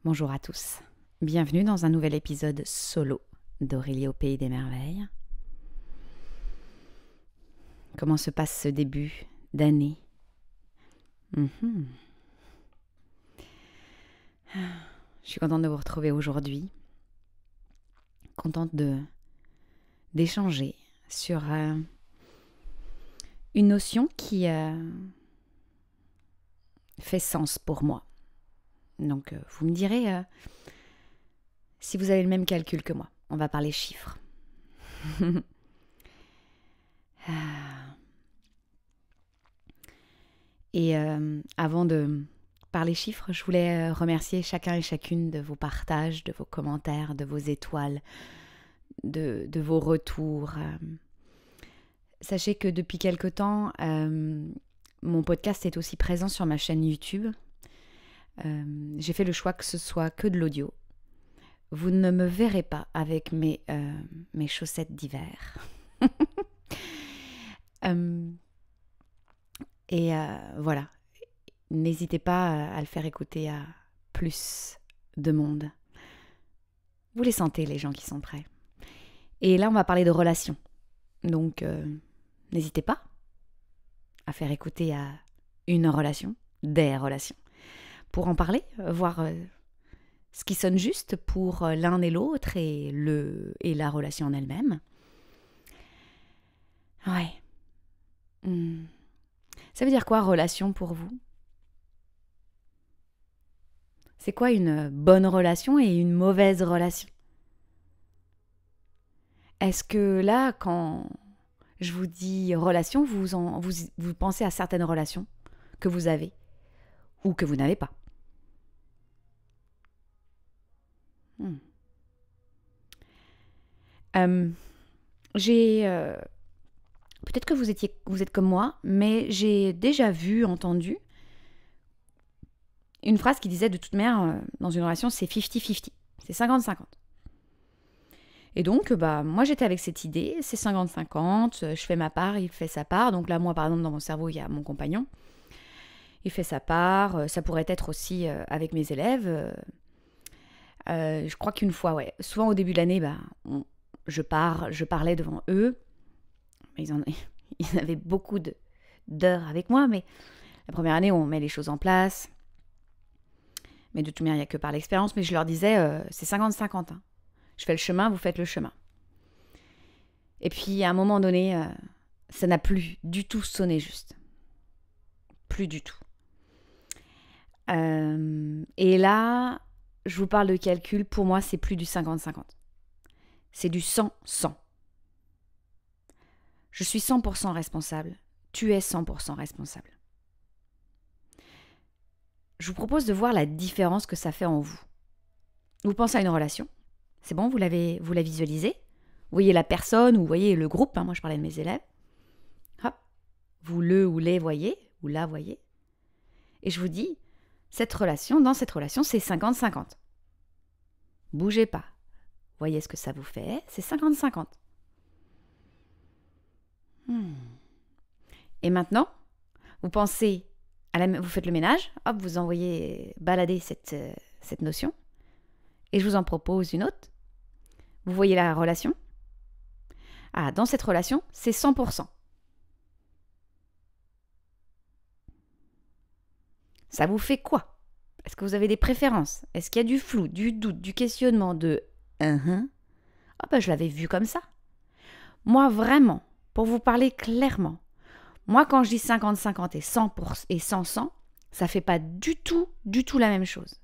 Bonjour à tous, bienvenue dans un nouvel épisode solo d'Aurélie au Pays des Merveilles. Comment se passe ce début d'année? Je suis contente de vous retrouver aujourd'hui, contente d'échanger sur une notion qui fait sens pour moi. Donc, vous me direz si vous avez le même calcul que moi. On va parler chiffres. Et avant de parler chiffres, je voulais remercier chacun et chacune de vos partages, de vos commentaires, de vos étoiles, de vos retours. Sachez que depuis quelque temps, mon podcast est aussi présent sur ma chaîne YouTube. J'ai fait le choix que ce soit que de l'audio. Vous ne me verrez pas avec mes chaussettes d'hiver. Voilà. N'hésitez pas à le faire écouter à plus de monde. Vous les sentez, les gens qui sont prêts. Et là, on va parler de relations. Donc, n'hésitez pas à faire écouter à une relation, des relations. Pour en parler, voir ce qui sonne juste pour l'un et l'autre et la relation en elle-même. Ouais. Ça veut dire quoi, relation, pour vous? C'est quoi une bonne relation et une mauvaise relation? Est-ce que là, quand je vous dis relation, vous pensez à certaines relations que vous avez ou que vous n'avez pas? Peut-être que vous êtes comme moi, mais j'ai déjà vu, entendu une phrase qui disait de toute manière, dans une relation, c'est 50-50, c'est 50-50. Et donc, moi j'étais avec cette idée, c'est 50-50, je fais ma part, il fait sa part. Donc là, moi par exemple, dans mon cerveau, il y a mon compagnon, il fait sa part, ça pourrait être aussi avec mes élèves. Je crois qu'une fois, souvent au début de l'année, je parlais devant eux. Ils avaient beaucoup d'heures avec moi, mais la première année, on met les choses en place. Mais de toute manière, il n'y a que par l'expérience. Mais je leur disais, c'est 50-50. Hein. Je fais le chemin, vous faites le chemin. Et puis, à un moment donné, ça n'a plus du tout sonné juste. Plus du tout. Et là, je vous parle de calcul. Pour moi, c'est plus du 50-50. C'est du 100-100. Je suis 100% responsable. Tu es 100% responsable. Je vous propose de voir la différence que ça fait en vous. Vous pensez à une relation. C'est bon, vous la visualisez. Vous voyez la personne ou vous voyez le groupe. Moi, je parlais de mes élèves. Hop. Vous le ou les voyez, ou la voyez. Et je vous dis, dans cette relation, c'est 50-50. Bougez pas. Voyez ce que ça vous fait. C'est 50-50. Et maintenant, vous pensez, vous faites le ménage, hop, vous envoyez balader cette notion, et je vous en propose une autre. Vous voyez la relation? Dans cette relation, c'est 100%. Ça vous fait quoi? Est-ce que vous avez des préférences? Est-ce qu'il y a du flou, du doute, du questionnement, de je l'avais vu comme ça. Moi, vraiment, pour vous parler clairement, moi, quand je dis 50-50 et 100-100, ça fait pas du tout la même chose.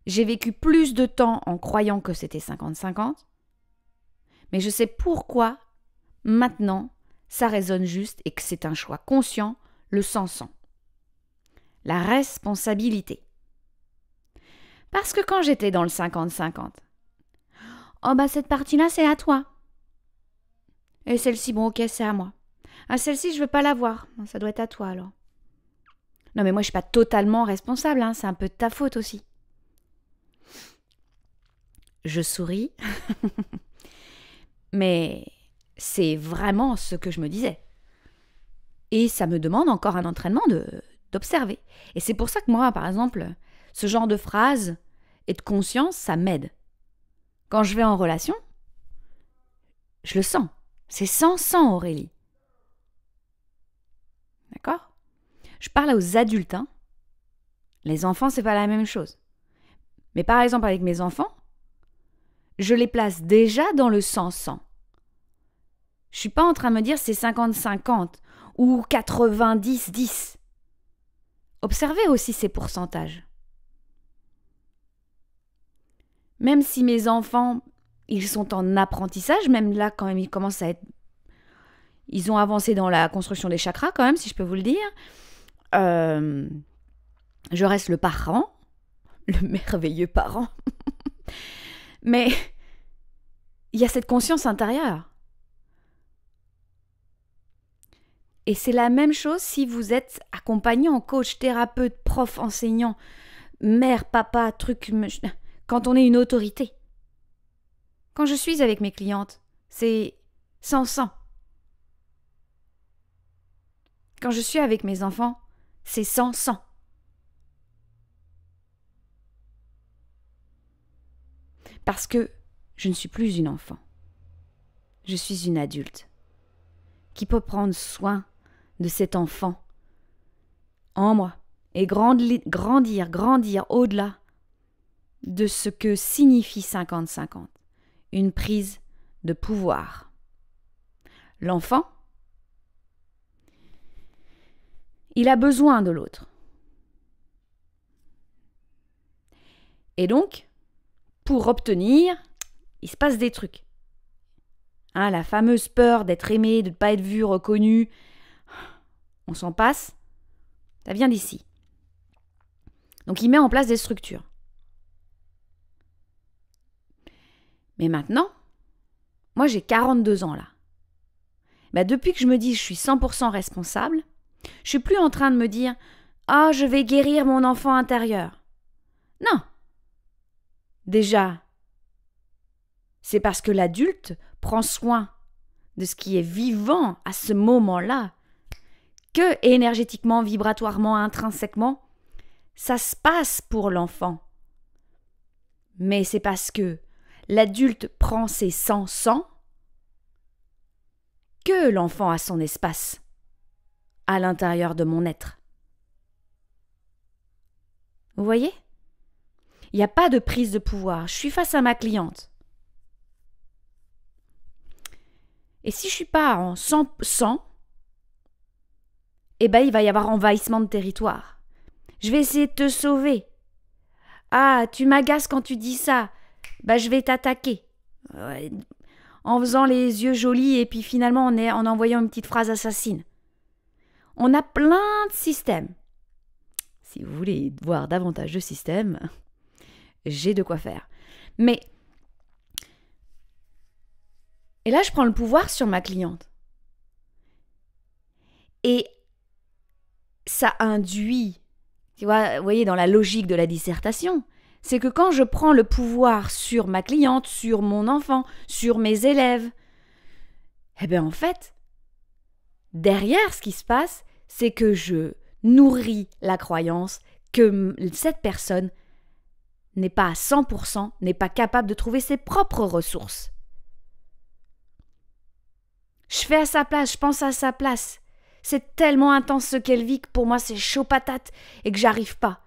J'ai vécu plus de temps en croyant que c'était 50-50, mais je sais pourquoi, maintenant, ça résonne juste et que c'est un choix conscient, le 100-100. La responsabilité. Parce que quand j'étais dans le 50-50, cette partie-là, c'est à toi. Et celle-ci, ok, c'est à moi. Celle-ci, je veux pas la voir. Ça doit être à toi, alors. Non, mais moi, je suis pas totalement responsable. C'est un peu de ta faute aussi. Je souris. Mais c'est vraiment ce que je me disais. Et ça me demande encore un entraînement d'observer. Et c'est pour ça que moi, par exemple, Ce genre de phrase et de conscience, ça m'aide. Quand je vais en relation, je le sens. C'est sans Aurélie. D'accord? Je parle aux adultes. Hein. Les enfants, c'est pas la même chose. Mais par exemple, avec mes enfants, je les place déjà dans le 100-100. Je suis pas en train de me dire c'est 50-50 ou 90-10. Observez aussi ces pourcentages. Même si mes enfants, ils sont en apprentissage, même là, quand même, ils commencent à être... Ils ont avancé dans la construction des chakras, quand même, si je peux vous le dire. Je reste le parent, le merveilleux parent. Mais il y a cette conscience intérieure. Et c'est la même chose si vous êtes accompagnant, coach, thérapeute, prof, enseignant, mère, papa, truc... Quand on est une autorité. Quand je suis avec mes clientes, c'est 100-100. Quand je suis avec mes enfants, c'est 100-100. Parce que je ne suis plus une enfant. Je suis une adulte qui peut prendre soin de cet enfant en moi et grandir au-delà de ce que signifie 50-50. Une prise de pouvoir. L'enfant, il a besoin de l'autre. Et donc, pour obtenir, il se passe des trucs. Hein, la fameuse peur d'être aimé, de ne pas être vu, reconnu, on s'en passe, ça vient d'ici. Donc il met en place des structures. Mais maintenant, moi j'ai 42 ans là. Depuis que je me dis je suis 100% responsable, je suis plus en train de me dire « Ah, je vais guérir mon enfant intérieur ». Non. Déjà, c'est parce que l'adulte prend soin de ce qui est vivant à ce moment-là que énergétiquement, vibratoirement, intrinsèquement, ça se passe pour l'enfant. Mais c'est parce que l'adulte prend ses 100-100 que l'enfant a son espace à l'intérieur de mon être. Vous voyez ? Il n'y a pas de prise de pouvoir. Je suis face à ma cliente. Et si je ne suis pas en 100%, il va y avoir envahissement de territoire. Je vais essayer de te sauver. Ah, tu m'agaces quand tu dis ça. Je vais t'attaquer. En faisant les yeux jolis et puis finalement en envoyant une petite phrase assassine. On a plein de systèmes. Si vous voulez voir davantage de systèmes, j'ai de quoi faire. Et là, je prends le pouvoir sur ma cliente. Et ça induit, vous voyez, dans la logique de la dissertation, c'est que quand je prends le pouvoir sur ma cliente, sur mon enfant, sur mes élèves, en fait, derrière ce qui se passe, c'est que je nourris la croyance que cette personne n'est pas à 100%, n'est pas capable de trouver ses propres ressources. Je fais à sa place, je pense à sa place. C'est tellement intense ce qu'elle vit que pour moi c'est chaud patate et que j'arrive pas.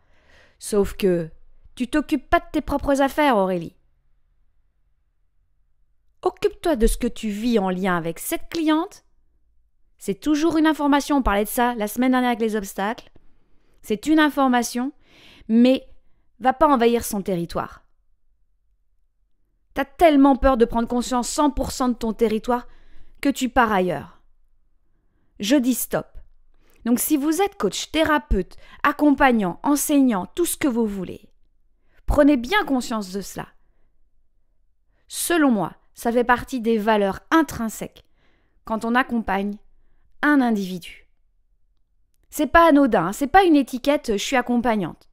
Sauf que tu t'occupes pas de tes propres affaires, Aurélie. Occupe-toi de ce que tu vis en lien avec cette cliente. C'est toujours une information, on parlait de ça la semaine dernière avec les obstacles. C'est une information, mais va pas envahir son territoire. T'as tellement peur de prendre conscience 100% de ton territoire que tu pars ailleurs. Je dis stop. Donc si vous êtes coach, thérapeute, accompagnant, enseignant, tout ce que vous voulez, prenez bien conscience de cela. Selon moi, ça fait partie des valeurs intrinsèques quand on accompagne un individu. C'est pas anodin, c'est pas une étiquette « je suis accompagnante ».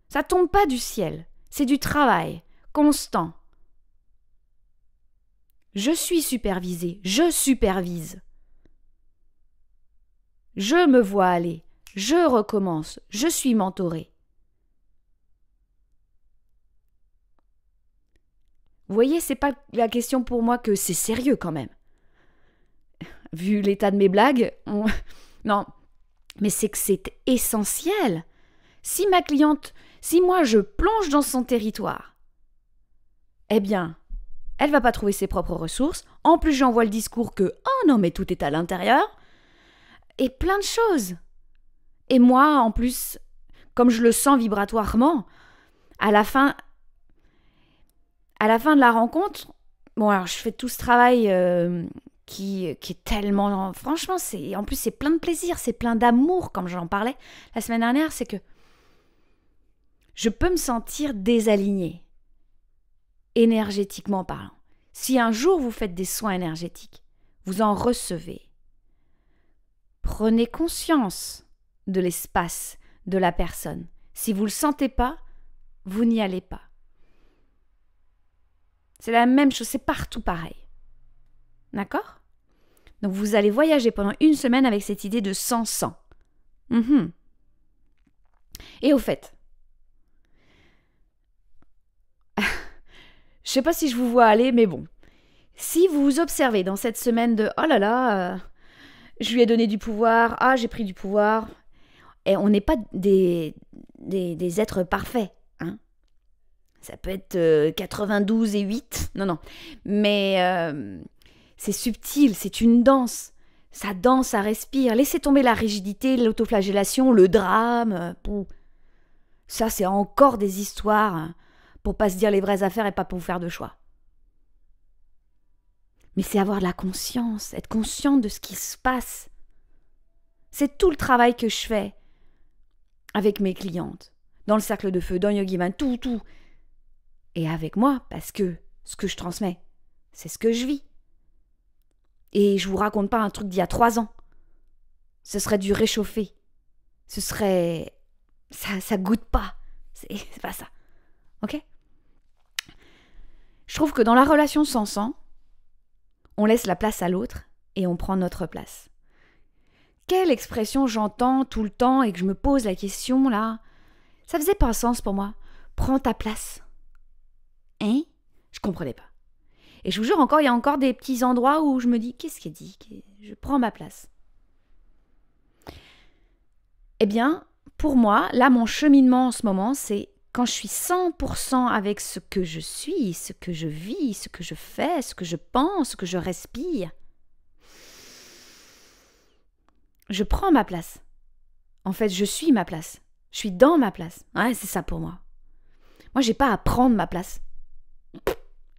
Ça tombe pas du ciel, c'est du travail constant. Je suis supervisée, je supervise. Je me vois aller, je recommence, je suis mentorée. Vous voyez, c'est pas la question pour moi que c'est sérieux quand même. Vu l'état de mes blagues, non, mais c'est que c'est essentiel. Si ma cliente, si moi je plonge dans son territoire, eh bien, elle va pas trouver ses propres ressources. En plus, j'envoie le discours que « Oh non, mais tout est à l'intérieur » et plein de choses. Et moi, en plus, comme je le sens vibratoirement, à la fin de la rencontre, bon alors je fais tout ce travail qui est tellement... Franchement, en plus c'est plein de plaisir, c'est plein d'amour, comme j'en parlais la semaine dernière, c'est que je peux me sentir désalignée, énergétiquement parlant. Si un jour vous faites des soins énergétiques, vous en recevez. Prenez conscience de l'espace de la personne. Si vous ne le sentez pas, vous n'y allez pas. C'est la même chose, c'est partout pareil. D'accord ? Donc vous allez voyager pendant 1 semaine avec cette idée de 100-100. Et au fait, je sais pas si je vous vois aller, mais bon. Si vous vous observez dans cette semaine de « Oh là là, je lui ai donné du pouvoir, ah j'ai pris du pouvoir », et on n'est pas des êtres parfaits, hein. Ça peut être 92 et 8, non. Mais c'est subtil, c'est une danse. Ça danse, ça respire. Laissez tomber la rigidité, l'autoflagellation, le drame. Ça, c'est encore des histoires pour pas se dire les vraies affaires et pas pour faire de choix. Mais c'est avoir de la conscience, être consciente de ce qui se passe. C'est tout le travail que je fais avec mes clientes, dans le cercle de feu, dans Yogiman, tout. Et avec moi, parce que ce que je transmets, c'est ce que je vis. Et je vous raconte pas un truc d'il y a 3 ans. Ce serait du réchauffé. Ce serait... Ça goûte pas. C'est pas ça. Ok ? Je trouve que dans la relation sans sang, on laisse la place à l'autre et on prend notre place. Quelle expression j'entends tout le temps et que je me pose la question là ? Ça faisait pas sens pour moi. Prends ta place. Hein ? Je comprenais pas. Et je vous jure encore, il y a encore des petits endroits où je me dis, qu'est-ce qu'elle dit ? Je prends ma place. Eh bien, pour moi, là, mon cheminement en ce moment, c'est quand je suis 100% avec ce que je suis, ce que je vis, ce que je fais, ce que je pense, ce que je respire. Je prends ma place. En fait, je suis ma place. Je suis dans ma place. Ouais, c'est ça pour moi. Moi, j'ai pas à prendre ma place.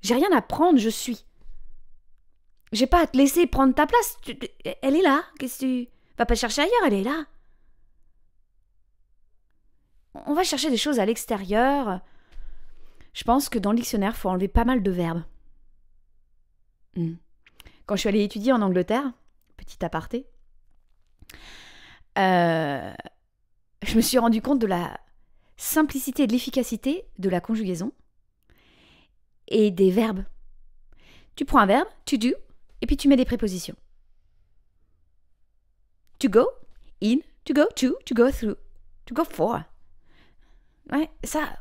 J'ai rien à prendre, je suis. J'ai pas à te laisser prendre ta place. Elle est là. Qu'est-ce que tu... Va pas chercher ailleurs, elle est là. On va chercher des choses à l'extérieur. Je pense que dans le dictionnaire, il faut enlever pas mal de verbes. Quand je suis allée étudier en Angleterre, petit aparté, je me suis rendu compte de la simplicité et de l'efficacité de la conjugaison et des verbes. Tu prends un verbe, to do, et puis tu mets des prépositions. To go, in, to go through, to go for. Ouais, ça,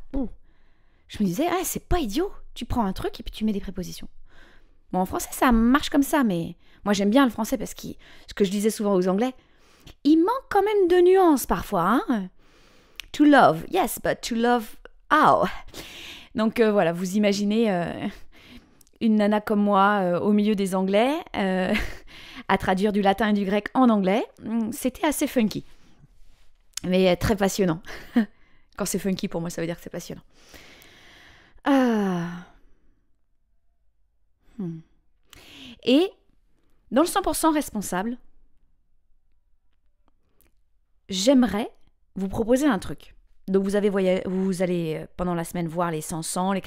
je me disais, c'est pas idiot. Tu prends un truc et puis tu mets des prépositions. Bon, en français, ça marche comme ça, mais moi, j'aime bien le français parce que, ce que je disais souvent aux Anglais, il manque quand même de nuances parfois. Hein. To love, yes, but to love how? Donc voilà, vous imaginez une nana comme moi au milieu des Anglais à traduire du latin et du grec en anglais. C'était assez funky, mais très passionnant. Quand c'est funky, pour moi, ça veut dire que c'est passionnant. Et dans le 100% responsable, j'aimerais vous proposer un truc. Donc vous allez pendant la semaine voir les 100-100, les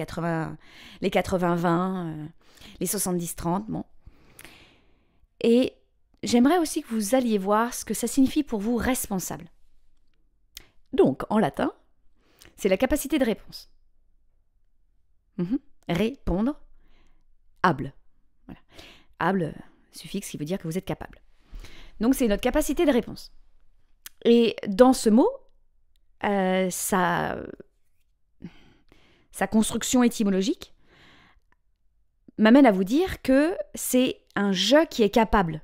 80-20, les 70-30, bon. Et j'aimerais aussi que vous alliez voir ce que ça signifie pour vous responsable. Donc, en latin, c'est la capacité de réponse. Répondre, able. Voilà. Able, suffixe qui veut dire que vous êtes capable. Donc, c'est notre capacité de réponse. Et dans ce mot, sa construction étymologique, m'amène à vous dire que c'est un je qui est capable.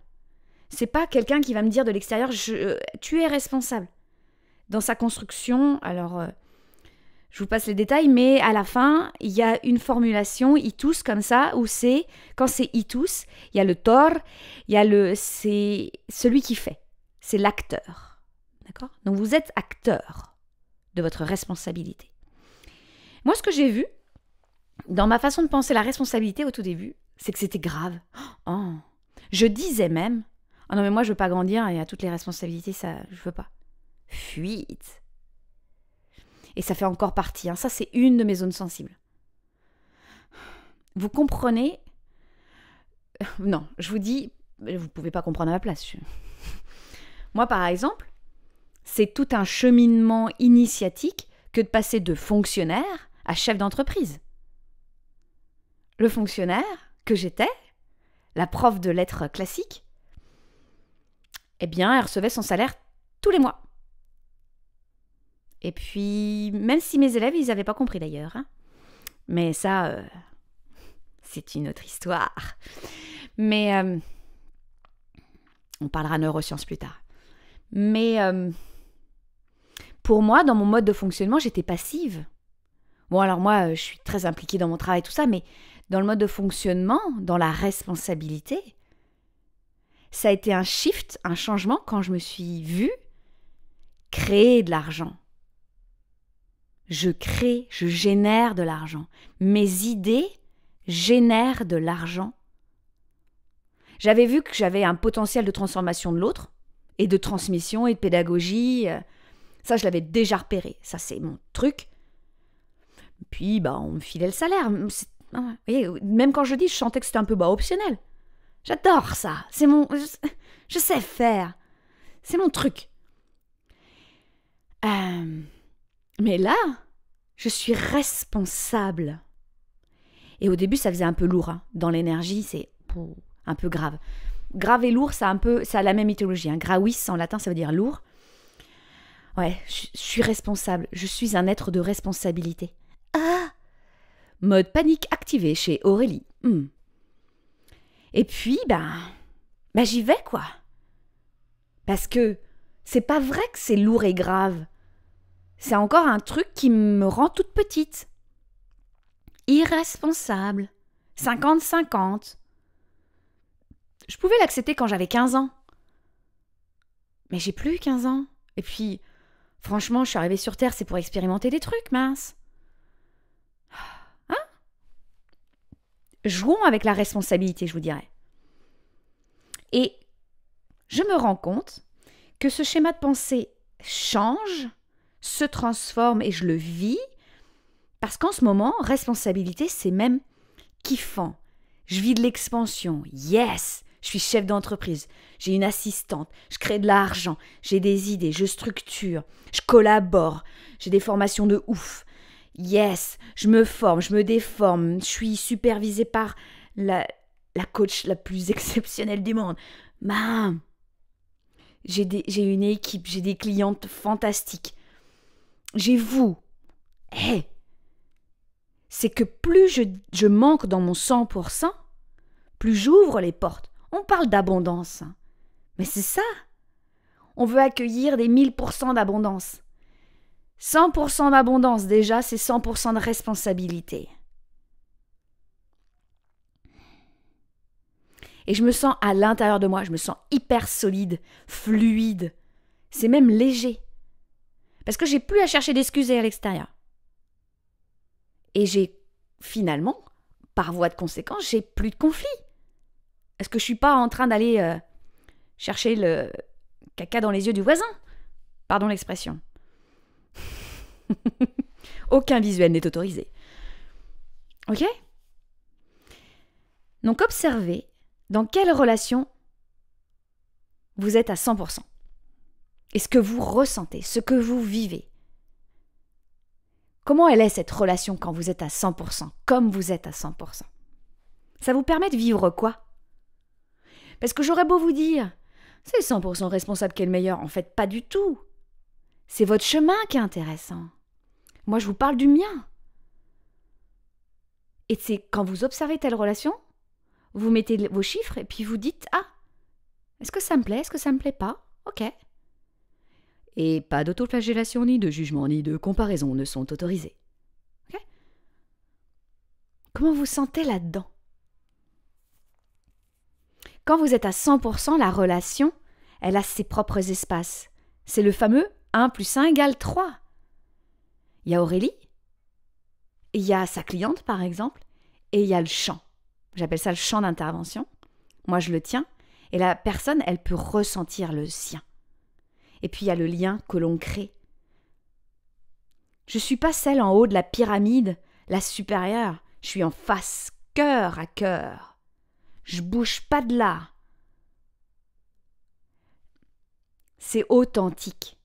C'est pas quelqu'un qui va me dire de l'extérieur tu es responsable. Dans sa construction, alors je vous passe les détails, mais à la fin, il y a une formulation itus comme ça, où c'est, quand c'est itus, il y a le tor, il y a c'est celui qui fait, c'est l'acteur. D'accord ? Donc vous êtes acteur de votre responsabilité. Moi, ce que j'ai vu, dans ma façon de penser la responsabilité au tout début, c'est que c'était grave. Oh. Je disais même, oh non mais moi je veux pas grandir, il y a toutes les responsabilités, ça, je veux pas. Fuite. Et ça fait encore partie, hein. Ça c'est une de mes zones sensibles. Vous comprenez ? Non, je vous dis, vous pouvez pas comprendre à ma place. Moi par exemple, c'est tout un cheminement initiatique que de passer de fonctionnaire à chef d'entreprise. Le fonctionnaire que j'étais, la prof de lettres classiques, eh bien, elle recevait son salaire tous les mois. Et puis, même si mes élèves, ils n'avaient pas compris d'ailleurs. Hein. Mais ça, c'est une autre histoire. Mais, on parlera neurosciences plus tard. Mais, pour moi, dans mon mode de fonctionnement, j'étais passive. Bon, alors moi, je suis très impliquée dans mon travail, tout ça, mais dans le mode de fonctionnement, dans la responsabilité, ça a été un shift, un changement quand je me suis vue créer de l'argent. Je crée, je génère de l'argent. Mes idées génèrent de l'argent. J'avais vu que j'avais un potentiel de transformation de l'autre, et de transmission et de pédagogie. Ça, je l'avais déjà repéré. Ça, c'est mon truc. Puis, on me filait le salaire. Vous voyez, même quand je dis, je sentais que c'était un peu optionnel. J'adore ça. C'est mon... Je sais faire. C'est mon truc. Mais là, je suis responsable. Et au début, ça faisait un peu lourd. Hein. Dans l'énergie, c'est un peu grave. Grave et lourd, ça a la même mythologie. Hein. Gravis, en latin, ça veut dire lourd. Ouais, je suis responsable. Je suis un être de responsabilité. Ah ! Mode panique activé chez Aurélie. Et puis, j'y vais, quoi. Parce que c'est pas vrai que c'est lourd et grave. C'est encore un truc qui me rend toute petite. Irresponsable. 50-50. Je pouvais l'accepter quand j'avais 15 ans. Mais j'ai plus 15 ans. Et puis, franchement, je suis arrivée sur Terre, c'est pour expérimenter des trucs, mince. Hein ? Jouons avec la responsabilité, je vous dirais. Et je me rends compte que ce schéma de pensée change, se transforme et je le vis, parce qu'en ce moment, responsabilité, c'est même kiffant. Je vis de l'expansion. Yes! Je suis chef d'entreprise, j'ai une assistante, je crée de l'argent, j'ai des idées, je structure, je collabore, j'ai des formations de ouf. Yes, je me forme, je me déforme, je suis supervisée par la coach la plus exceptionnelle du monde. J'ai une équipe, j'ai des clientes fantastiques. J'ai vous. C'est que plus je manque dans mon 100%, plus j'ouvre les portes. On parle d'abondance. Mais c'est ça. On veut accueillir des 1000% d'abondance. 100% d'abondance, déjà, c'est 100% de responsabilité. Et je me sens à l'intérieur de moi, je me sens hyper solide, fluide. C'est même léger. Parce que j'ai plus à chercher d'excuses à l'extérieur. Et j'ai, finalement, par voie de conséquence, j'ai plus de conflits. Est-ce que je suis pas en train d'aller chercher le caca dans les yeux du voisin ? Pardon l'expression. Aucun visuel n'est autorisé. Ok ? Donc observez dans quelle relation vous êtes à 100%. Et ce que vous ressentez, ce que vous vivez. Comment elle est cette relation quand vous êtes à 100%, comme vous êtes à 100%? Ça vous permet de vivre quoi ? Parce que j'aurais beau vous dire, c'est 100% responsable qui est le meilleur. En fait, pas du tout. C'est votre chemin qui est intéressant. Moi, je vous parle du mien. Et c'est quand vous observez telle relation, vous mettez vos chiffres et puis vous dites « Ah, est-ce que ça me plaît? Est-ce que ça me plaît pas? Ok. » Et pas d'autoflagellation, ni de jugement, ni de comparaison ne sont autorisés. Ok? Comment vous sentez là-dedans? Quand vous êtes à 100%, la relation, elle a ses propres espaces. C'est le fameux 1 + 1 = 3. Il y a Aurélie, il y a sa cliente par exemple, et il y a le champ. J'appelle ça le champ d'intervention. Moi, je le tiens, et la personne, elle peut ressentir le sien. Et puis, il y a le lien que l'on crée. Je ne suis pas celle en haut de la pyramide, la supérieure. Je suis en face, cœur à cœur. Je bouge pas de là. C'est authentique.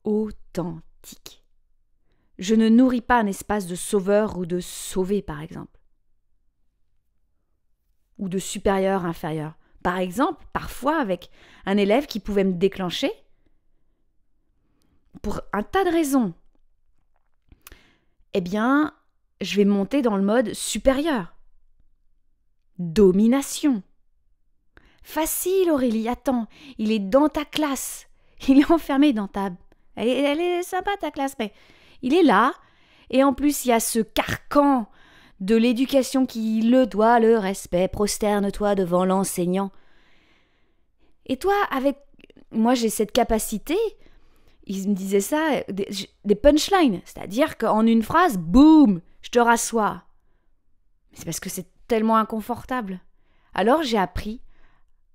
Authentique. Je ne nourris pas un espace de sauveur ou de sauvé, par exemple. Ou de supérieur, inférieur. Par exemple, parfois avec un élève qui pouvait me déclencher, pour un tas de raisons, eh bien, je vais monter dans le mode supérieur. Domination. Facile, Aurélie, attends, il est dans ta classe. Il est enfermé dans ta... Elle est sympa, ta classe, mais il est là. Et en plus, il y a ce carcan de l'éducation qui le doit, le respect. Prosterne-toi devant l'enseignant. Et toi, avec... Moi, j'ai cette capacité... Il me disait ça, des punchlines. C'est-à-dire qu'en une phrase, boum, je te rassois. C'est parce que c'est tellement inconfortable. Alors j'ai appris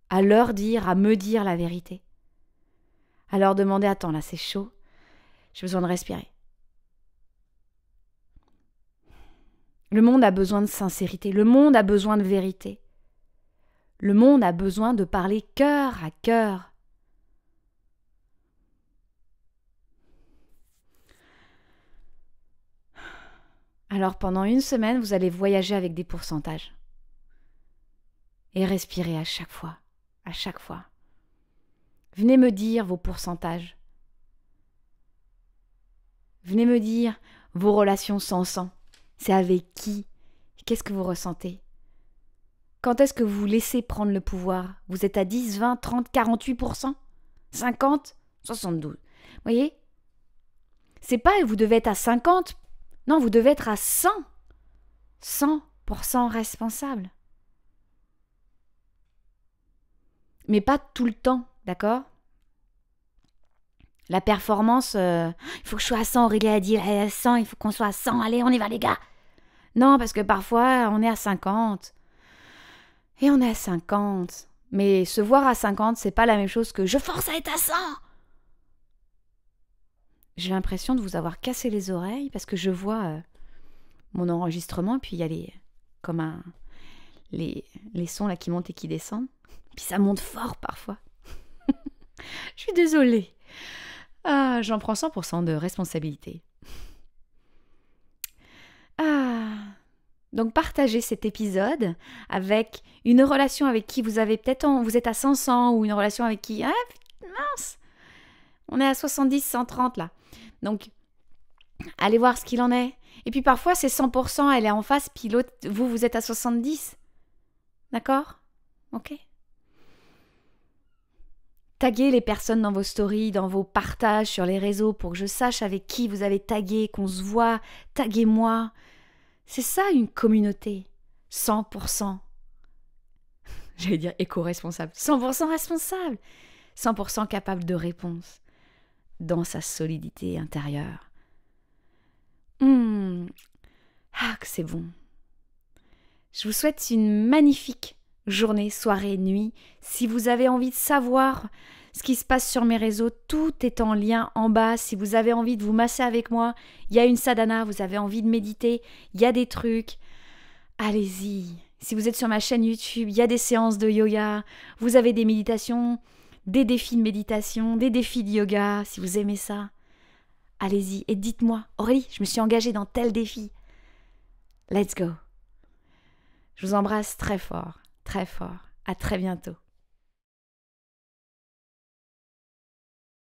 à leur dire, à me dire la vérité. À leur demander, attends, là c'est chaud, j'ai besoin de respirer. Le monde a besoin de sincérité, le monde a besoin de vérité. Le monde a besoin de parler cœur à cœur. Alors pendant une semaine, vous allez voyager avec des pourcentages. Et respirer à chaque fois, à chaque fois. Venez me dire vos pourcentages. Venez me dire vos relations sans sang. C'est avec qui? Qu'est-ce que vous ressentez? Quand est-ce que vous vous laissez prendre le pouvoir? Vous êtes à 10, 20, 30, 48%? 50? 72? Vous voyez? C'est pas vous devez être à 50. Non, vous devez être à 100. 100% responsable. Mais pas tout le temps, d'accord? La performance, il faut que je sois à 100, Aurélie a dit, à 100, il faut qu'on soit à 100, allez, on y va les gars. Non, parce que parfois, on est à 50. Et on est à 50. Mais se voir à 50, c'est pas la même chose que je force à être à 100. J'ai l'impression de vous avoir cassé les oreilles parce que je vois mon enregistrement, puis il y a les sons là qui montent et qui descendent. Puis ça monte fort parfois. Je suis désolée. Ah, j'en prends 100% de responsabilité. Donc partagez cet épisode avec une relation avec qui vous avez peut-être vous êtes à 500 ou une relation avec qui mince, on est à 70, 130 là. Donc allez voir ce qu'il en est. Et puis parfois c'est 100%, elle est en face, puis l'autre, vous êtes à 70. D'accord? Ok. Taguez les personnes dans vos stories, dans vos partages sur les réseaux pour que je sache avec qui vous avez tagué, qu'on se voit. Taguez-moi. C'est ça une communauté. 100%. J'allais dire éco-responsable. 100% responsable. 100% capable de réponse dans sa solidité intérieure. Ah, que c'est bon. Je vous souhaite une magnifique journée, soirée, nuit. Si vous avez envie de savoir ce qui se passe sur mes réseaux, tout est en lien en bas. Si vous avez envie de vous masser avec moi, il y a une sadhana, vous avez envie de méditer, il y a des trucs. Allez-y. Si vous êtes sur ma chaîne YouTube, il y a des séances de yoga, vous avez des méditations, des défis de méditation, des défis de yoga, si vous aimez ça. Allez-y et dites-moi, Aurélie, je me suis engagée dans tel défi. Let's go. Je vous embrasse très fort, très fort. À très bientôt.